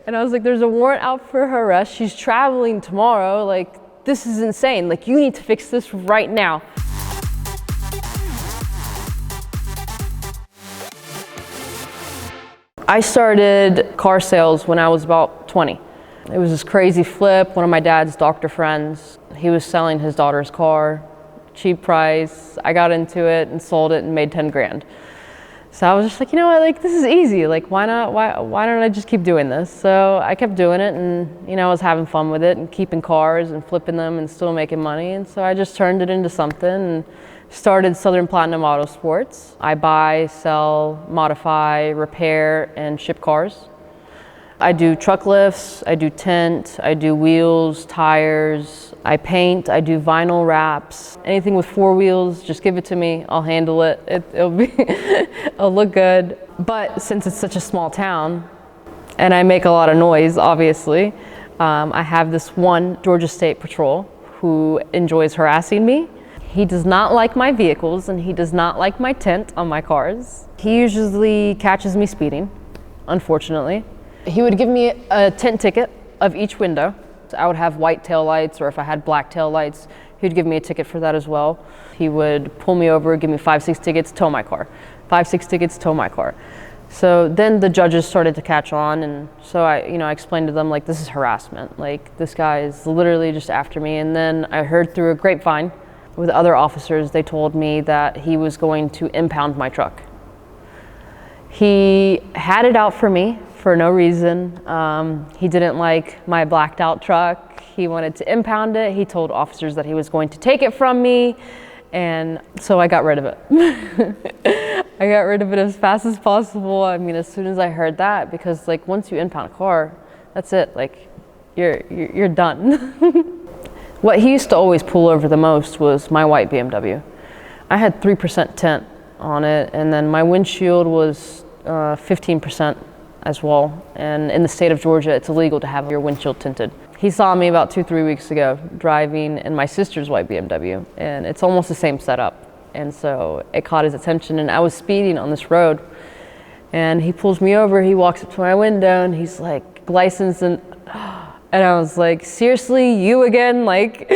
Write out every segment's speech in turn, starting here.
And I was like, there's a warrant out for her arrest. She's traveling tomorrow. Like, this is insane. Like, you need to fix this right now. I started car sales when I was about 20. It was this crazy flip. One of my dad's doctor friends, he was selling his daughter's car, cheap price. I got into it and sold it and made 10 grand. So I was just like, you know what, like, this is easy. Like, why not? Why don't I just keep doing this? So I kept doing it, and I was having fun with it and keeping cars and flipping them and still making money. And so I just turned it into something and started Southern Platinum Auto Sports. I buy, sell, modify, repair, and ship cars. I do truck lifts, I do tint, I do wheels, tires, I paint, I do vinyl wraps. Anything with 4 wheels, just give it to me, I'll handle it. It'll look good. But since it's such a small town, and I make a lot of noise, obviously, I have this one Georgia State Patrol who enjoys harassing me. He does not like my vehicles, and he does not like my tint on my cars. He usually catches me speeding, unfortunately. He would give me a tint ticket of each window. So I would have white tail lights, or if I had black tail lights, he'd give me a ticket for that as well. He would pull me over, give me 5-6 tickets, tow my car. 5-6 tickets, tow my car. So then the judges started to catch on, and so I explained to them, like, this is harassment. Like, this guy is literally just after me. And then I heard through a grapevine with other officers, they told me that he was going to impound my truck. He had it out for me for no reason. He didn't like my blacked out truck. He wanted to impound it. He told officers that he was going to take it from me. And so I got rid of it. I got rid of it as fast as possible. I mean, as soon as I heard that, because like once you impound a car, that's it. Like you're done. What he used to always pull over the most was my white BMW. I had 3% tint on it, and then my windshield was 15% as well. And in the state of Georgia, it's illegal to have your windshield tinted. He saw me about 2-3 weeks ago driving in my sister's white BMW, and it's almost the same setup. And so it caught his attention, and I was speeding on this road, and he pulls me over. He walks up to my window, and he's like, license, and I was like, seriously, you again? Like,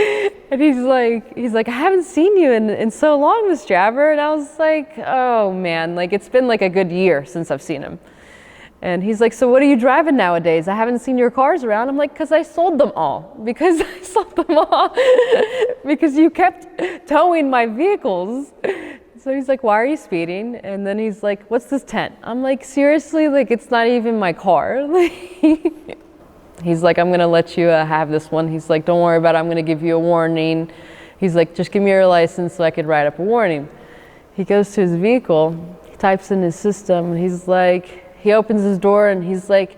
and he's like, I haven't seen you in so long, Mr. Aber. And I was like, oh man, like it's been like a good year since I've seen him. And he's like, so what are you driving nowadays? I haven't seen your cars around. I'm like, because I sold them all. Because I sold them all. Because you kept towing my vehicles. So he's like, why are you speeding? And then he's like, what's this tent? I'm like, seriously? Like, it's not even my car. He's like, I'm gonna let you have this one. He's like, don't worry about it. I'm gonna give you a warning. He's like, just give me your license so I could write up a warning. He goes to his vehicle, he types in his system, and he's like, he opens his door and he's like,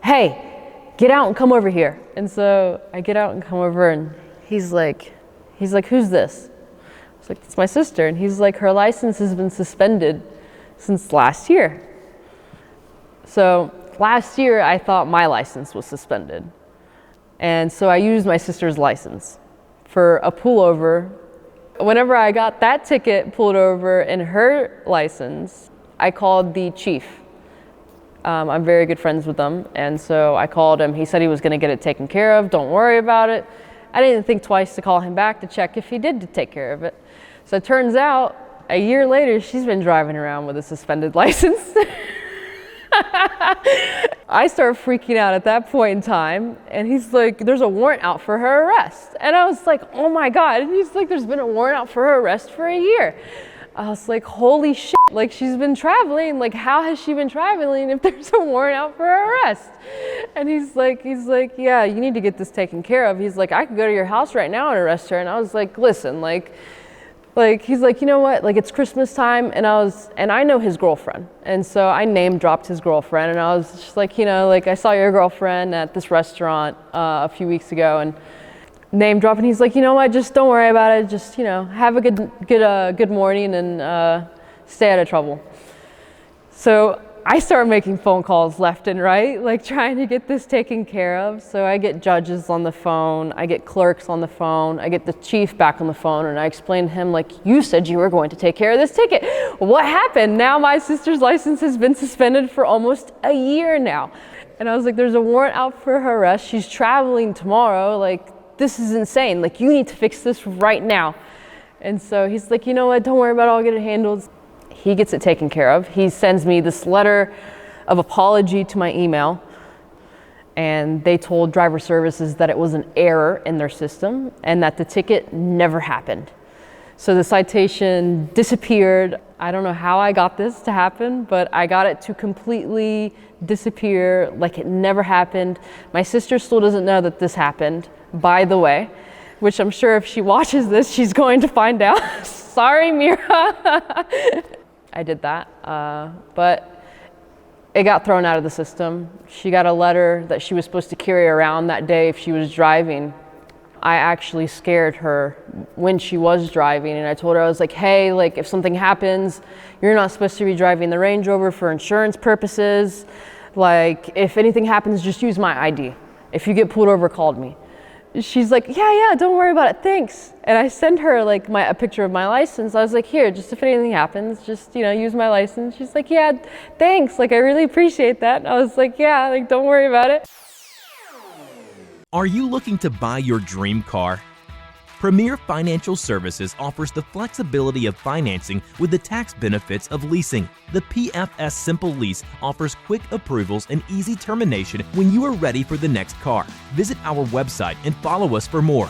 hey, get out and come over here. And so I get out and come over, and he's like, who's this? I was like, it's my sister. And he's like, her license has been suspended since last year. So last year, I thought my license was suspended. And so I used my sister's license for a pullover. Whenever I got that ticket pulled over in her license, I called the chief. I'm very good friends with them. And so I called him. He said he was going to get it taken care of. Don't worry about it. I didn't think twice to call him back to check if he did take care of it. So it turns out a year later, she's been driving around with a suspended license. I start freaking out at that point in time, and he's like, there's a warrant out for her arrest. And I was like, oh my God. And he's like, there's been a warrant out for her arrest for a year. I was like, holy shit, like she's been traveling. Like, how has she been traveling if there's a warrant out for her arrest? And he's like, yeah, you need to get this taken care of. He's like, I could go to your house right now and arrest her. And I was like, listen, like he's like, you know what, like it's Christmas time, and I know his girlfriend, and so I name dropped his girlfriend, and I was just like, like I saw your girlfriend at this restaurant a few weeks ago, and name drop, and he's like, you know what, just don't worry about it, just have a good morning and stay out of trouble. So I start making phone calls left and right, like trying to get this taken care of. So I get judges on the phone, I get clerks on the phone, I get the chief back on the phone, and I explain to him, like, you said you were going to take care of this ticket. What happened? Now my sister's license has been suspended for almost a year now. And I was like, there's a warrant out for her arrest. She's traveling tomorrow. Like, this is insane. Like, you need to fix this right now. And so he's like, you know what, don't worry about it, I'll get it handled. He gets it taken care of. He sends me this letter of apology to my email. And they told driver services that it was an error in their system and that the ticket never happened. So the citation disappeared. I don't know how I got this to happen, but I got it to completely disappear like it never happened. My sister still doesn't know that this happened, by the way, which I'm sure if she watches this, she's going to find out. Sorry, Mira. I did that, but it got thrown out of the system. She got a letter that she was supposed to carry around that day if she was driving. I actually scared her when she was driving, and I told her, I was like, hey, like if something happens, you're not supposed to be driving the Range Rover for insurance purposes. Like if anything happens, just use my ID. If you get pulled over, call me. She's like, yeah, don't worry about it, thanks. And I sent her like a picture of my license. I was like, here, just if anything happens, just, use my license. She's like, yeah, thanks. Like, I really appreciate that. And I was like, yeah, like, don't worry about it. Are you looking to buy your dream car? Premier Financial Services offers the flexibility of financing with the tax benefits of leasing. The PFS Simple Lease offers quick approvals and easy termination when you are ready for the next car. Visit our website and follow us for more.